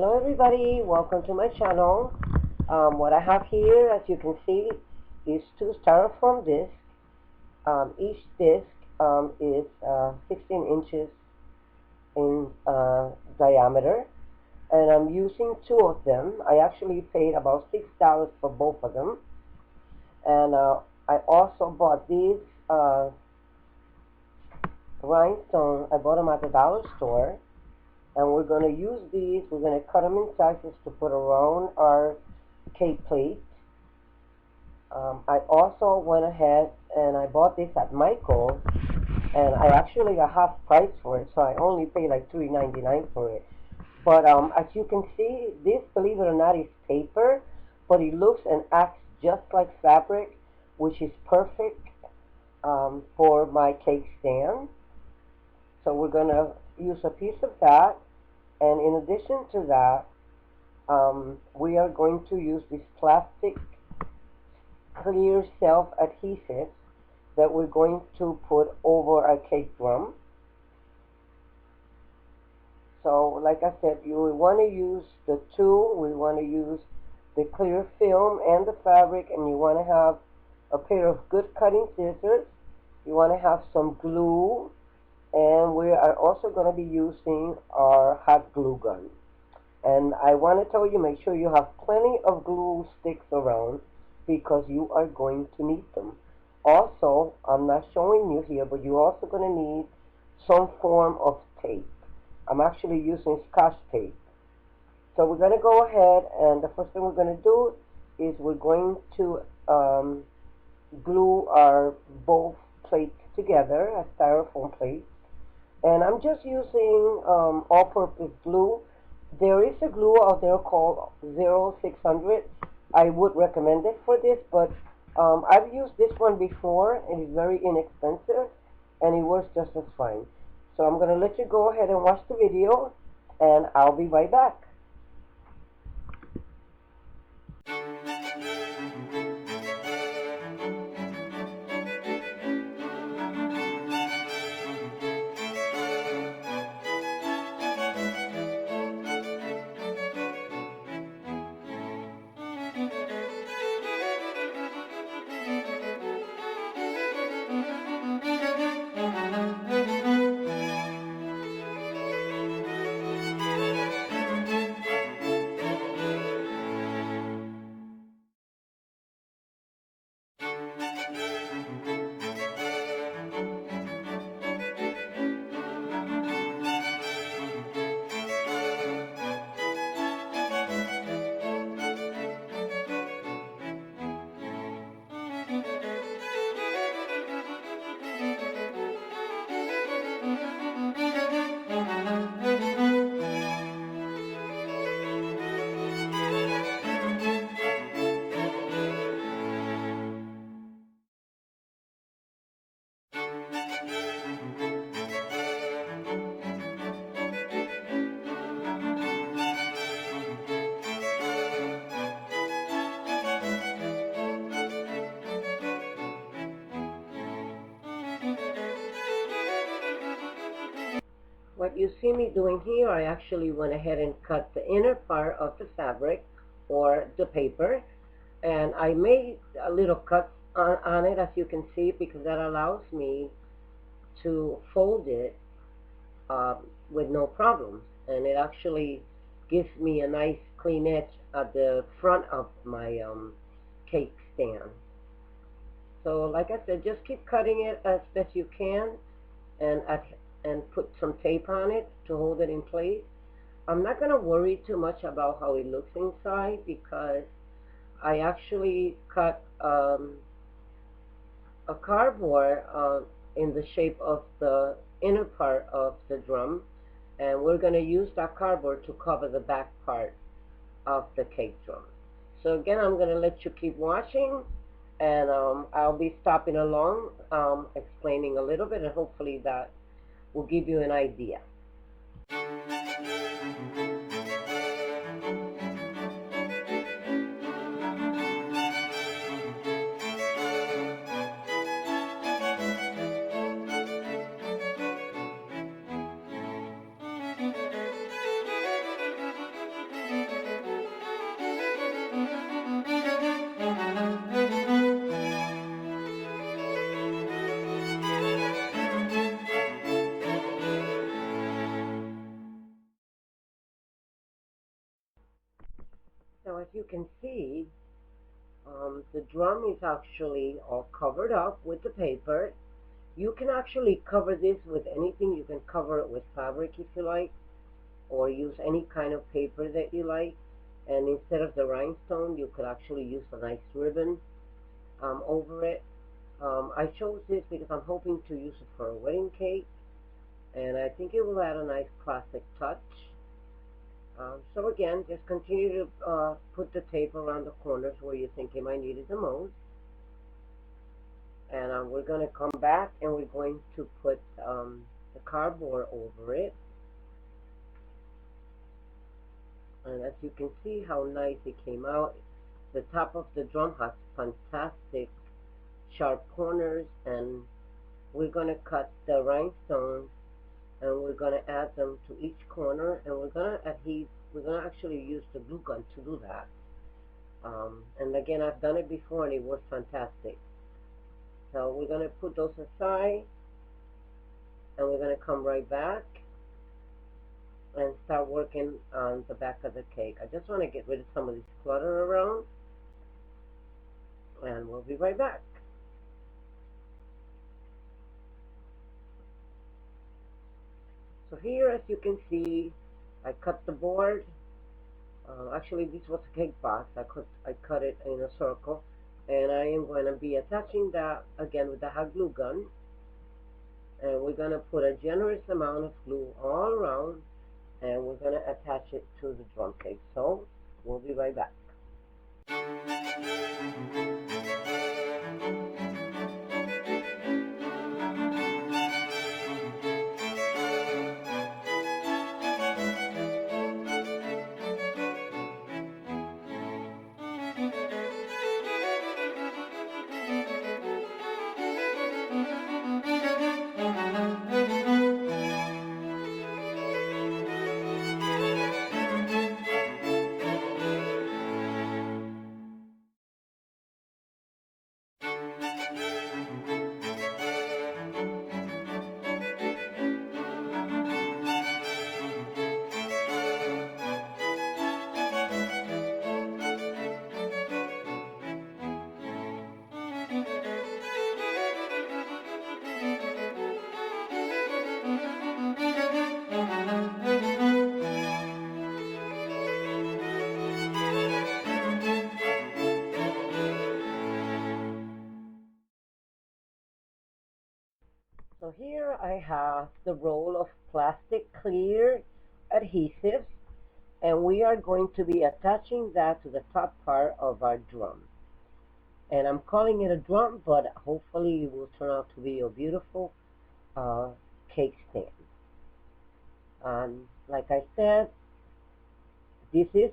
Hello everybody, welcome to my channel. What I have here, as you can see, is two styrofoam discs. Each disc is 16 inches in diameter, and I'm using two of them. I actually paid about $6 for both of them, and I also bought these rhinestones. I bought them at the dollar store. And we're going to use these, we're going to cut them in sizes to put around our cake plate. I also went ahead and I bought this at Michael's, and I actually got half price for it, so I only paid like $3.99 for it. But as you can see, this, believe it or not, is paper, but it looks and acts just like fabric, which is perfect for my cake stand. So we're going to use a piece of that. And in addition to that, we are going to use this plastic clear self-adhesive that we're going to put over our cake drum. So like I said, you want to use the two. We want to use the clear film and the fabric, and you want to have a pair of good cutting scissors. You want to have some glue, and we are also going to be using our hot glue gun. And I want to tell you, make sure you have plenty of glue sticks around because you are going to need them. Also, I'm not showing you here, but you're also going to need some form of tape. I'm actually using Scotch tape. So we're going to go ahead, and the first thing we're going to do is we're going to glue our both plates together, a styrofoam plate. And I'm just using all-purpose glue. There is a glue out there called 0600. I would recommend it for this, but I've used this one before. It is very inexpensive, and it works just as fine. So I'm going to let you go ahead and watch the video, and I'll be right back. What you see me doing here, I actually went ahead and cut the inner part of the fabric or the paper, and I made a little cut on it, as you can see, because that allows me to fold it with no problem, and it actually gives me a nice clean edge at the front of my cake stand. So like I said, just keep cutting it as best you can, and put some tape on it to hold it in place. I'm not going to worry too much about how it looks inside because I actually cut a cardboard in the shape of the inner part of the drum, and we're going to use that cardboard to cover the back part of the cake drum. So again, I'm going to let you keep watching, and I'll be stopping along explaining a little bit, and hopefully that will give you an idea. So as you can see, the drum is actually all covered up with the paper. You can actually cover this with anything. You can cover it with fabric if you like, or use any kind of paper that you like. And instead of the rhinestone, you could actually use a nice ribbon over it. I chose this because I'm hoping to use it for a wedding cake, and I think it will add a nice classic touch. So again, just continue to put the tape around the corners where you think you might need it the most. And we're going to come back and we're going to put the cardboard over it. And as you can see how nice it came out, the top of the drum has fantastic sharp corners, and we're going to cut the rhinestones and we're going to add them to each corner, and we're going to actually use the glue gun to do that. And again, I've done it before and it was fantastic. So we're going to put those aside and we're going to come right back and start working on the back of the cake. I just want to get rid of some of this clutter around, and we'll be right back. So here, as you can see, I cut the board. Actually, this was a cake box. I cut it in a circle, and I am going to be attaching that again with the hot glue gun. And we're going to put a generous amount of glue all around, and we're going to attach it to the drum cake. So we'll be right back. So here I have the roll of plastic clear adhesives, and we are going to be attaching that to the top part of our drum. And I'm calling it a drum, but hopefully it will turn out to be a beautiful cake stand. Like I said, this is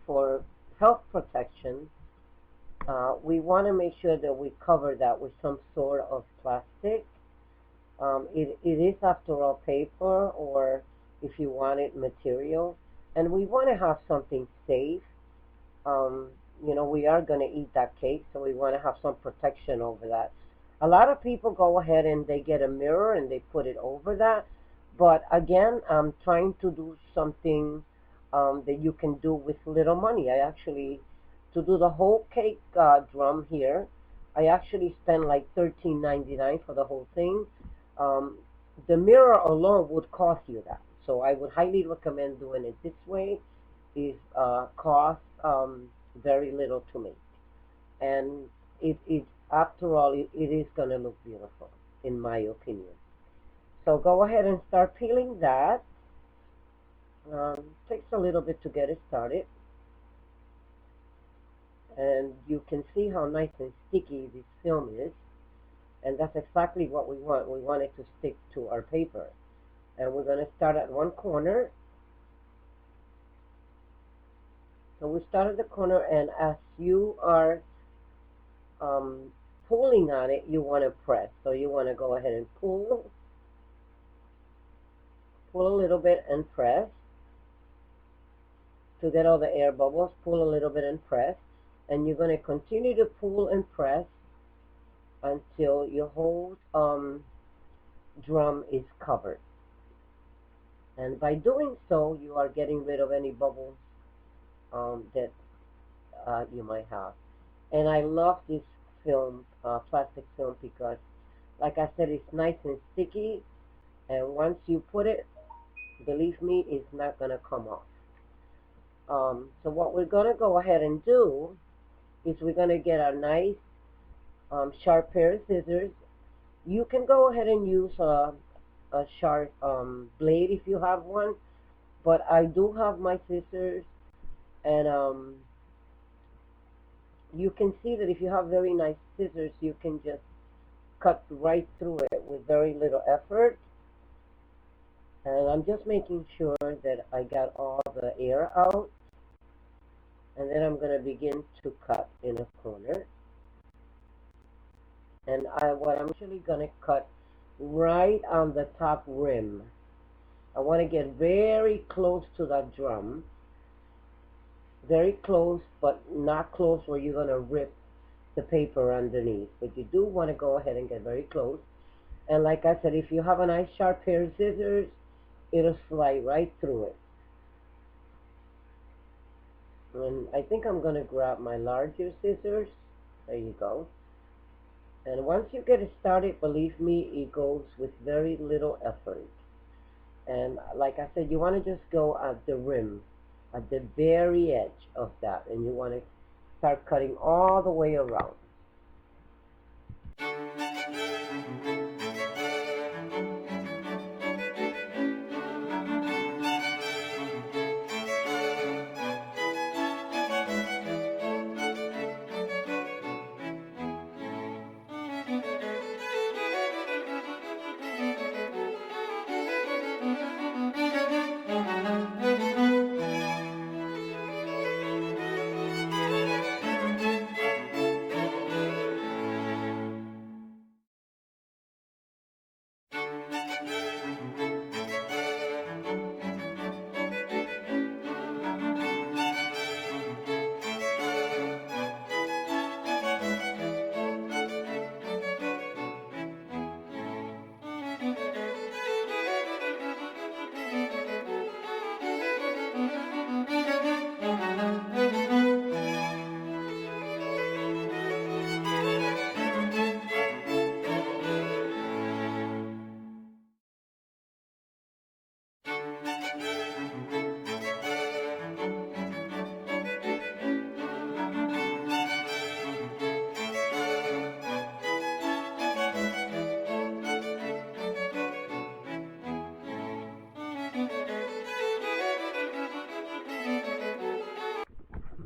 for health protection. We want to make sure that we cover that with some sort of plastic. It is, after all, paper, or if you want it, material. And we want to have something safe. We are going to eat that cake, so we want to have some protection over that. A lot of people go ahead and they get a mirror and they put it over that. But again, I'm trying to do something that you can do with little money. To do the whole cake drum here, I actually spent like $13.99 for the whole thing. The mirror alone would cost you that. So I would highly recommend doing it this way. It costs very little to make. And after all, it is going to look beautiful, in my opinion. So go ahead and start peeling that. Takes a little bit to get it started. And you can see how nice and sticky this film is. And that's exactly what we want. We want it to stick to our paper. And we're going to start at one corner. So we start at the corner, and as you are pulling on it, you want to press. So you want to go ahead and pull a little bit and press to get all the air bubbles. Pull a little bit and press, and you're going to continue to pull and press until your whole drum is covered. And by doing so, you are getting rid of any bubbles that you might have. And I love this film, plastic film, because, like I said, it's nice and sticky. And once you put it, believe me, it's not gonna come off. So what we're gonna go ahead and do is we're gonna get a nice sharp pair of scissors. You can go ahead and use a sharp blade if you have one, but I do have my scissors, and you can see that if you have very nice scissors, you can just cut right through it with very little effort. And I'm just making sure that I got all the air out, and then I'm going to begin to cut in a corner. And what I'm actually going to cut right on the top rim. I want to get very close to that drum, very close, but not close where you're going to rip the paper underneath. But you do want to go ahead and get very close. And like I said, if you have a nice sharp pair of scissors, it'll slide right through it. And I think I'm going to grab my larger scissors. There you go. And once you get it started, believe me, it goes with very little effort. And like I said, you want to just go at the rim, at the very edge of that, and you want to start cutting all the way around.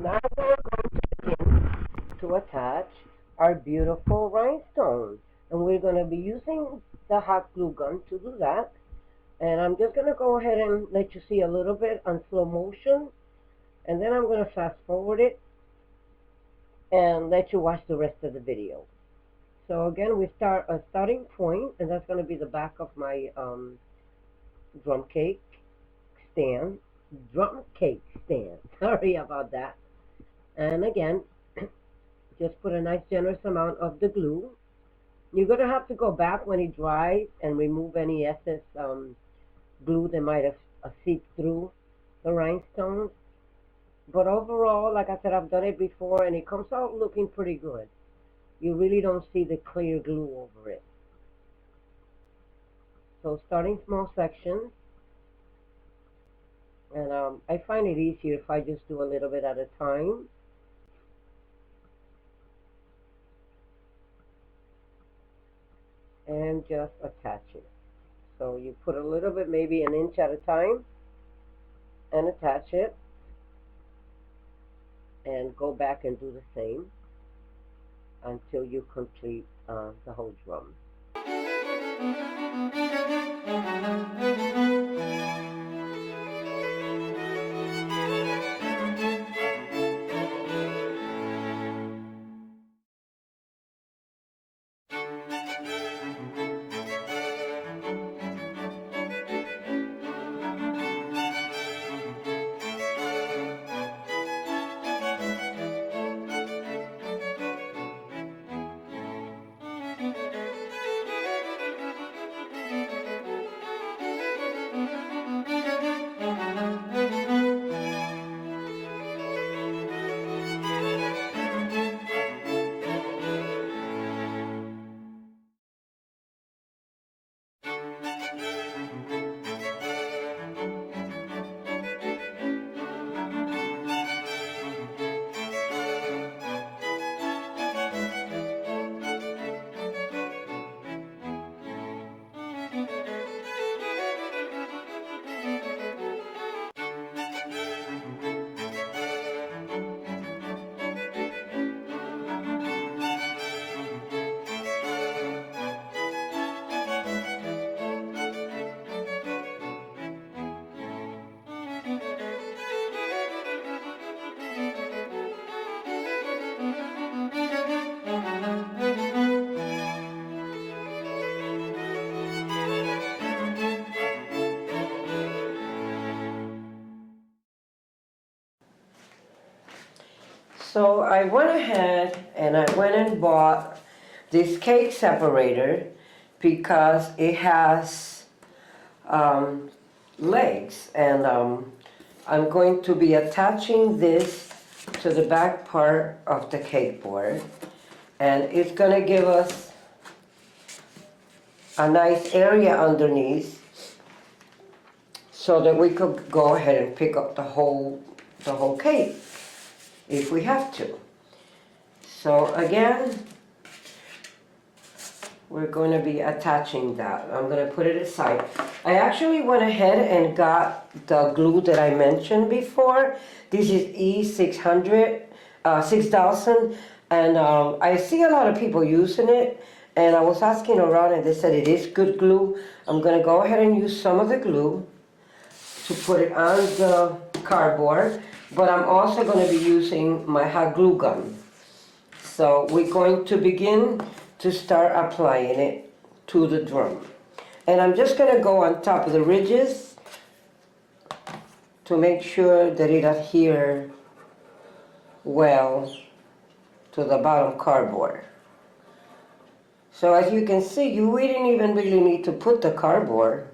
Now we're going to begin to attach our beautiful rhinestones. And we're going to be using the hot glue gun to do that. And I'm just going to go ahead and let you see a little bit on slow motion. And then I'm going to fast forward it and let you watch the rest of the video. So again, we start a starting point, and that's going to be the back of my drum cake stand. Drum cake stand. Sorry about that. And again, just put a nice generous amount of the glue. You're going to have to go back when it dries and remove any excess glue that might have seeped through the rhinestones. But overall, like I said, I've done it before, and it comes out looking pretty good. You really don't see the clear glue over it. So starting small sections, and I find it easier if I just do a little bit at a time. And just attach it. So you put a little bit, maybe an inch at a time, and attach it. And go back and do the same until you complete the whole drum. So I went ahead and I went and bought this cake separator because it has legs, and I'm going to be attaching this to the back part of the cake board, and it's going to give us a nice area underneath so that we could go ahead and pick up the whole cake if we have to. So again, we're going to be attaching that. I'm going to put it aside. I actually went ahead and got the glue that I mentioned before. This is E600, 6000, and I see a lot of people using it, and I was asking around and they said it is good glue. I'm going to go ahead and use some of the glue to put it on the cardboard, but I'm also going to be using my hot glue gun. So we're going to begin to start applying it to the drum. And I'm just going to go on top of the ridges to make sure that it adheres well to the bottom cardboard. So as you can see, you didn't even really need to put the cardboard.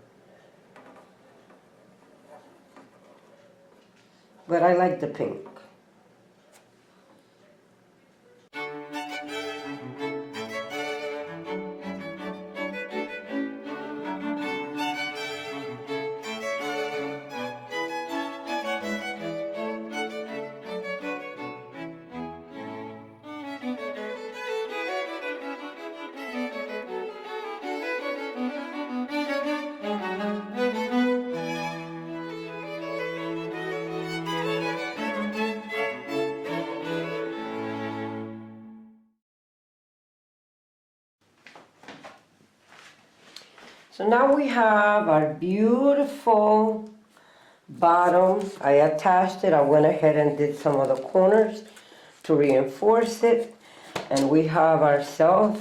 But I like the pink. So now we have our beautiful bottom. I attached it. I went ahead and did some of the corners to reinforce it. And we have ourselves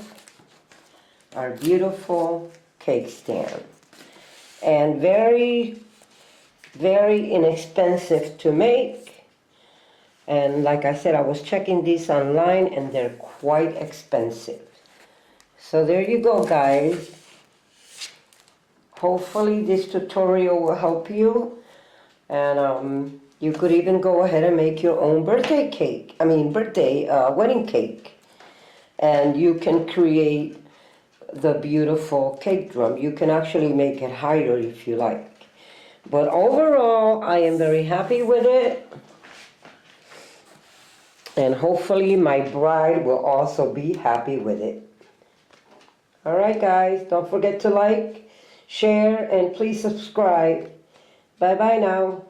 our beautiful cake stand. And very, very inexpensive to make. And like I said, I was checking these online and they're quite expensive. So there you go, guys. Hopefully this tutorial will help you, and you could even go ahead and make your own birthday cake, wedding cake, and you can create the beautiful cake drum. You can actually make it higher if you like, but overall I am very happy with it, and hopefully my bride will also be happy with it. Alright guys, don't forget to like, share, and please subscribe. Bye bye now.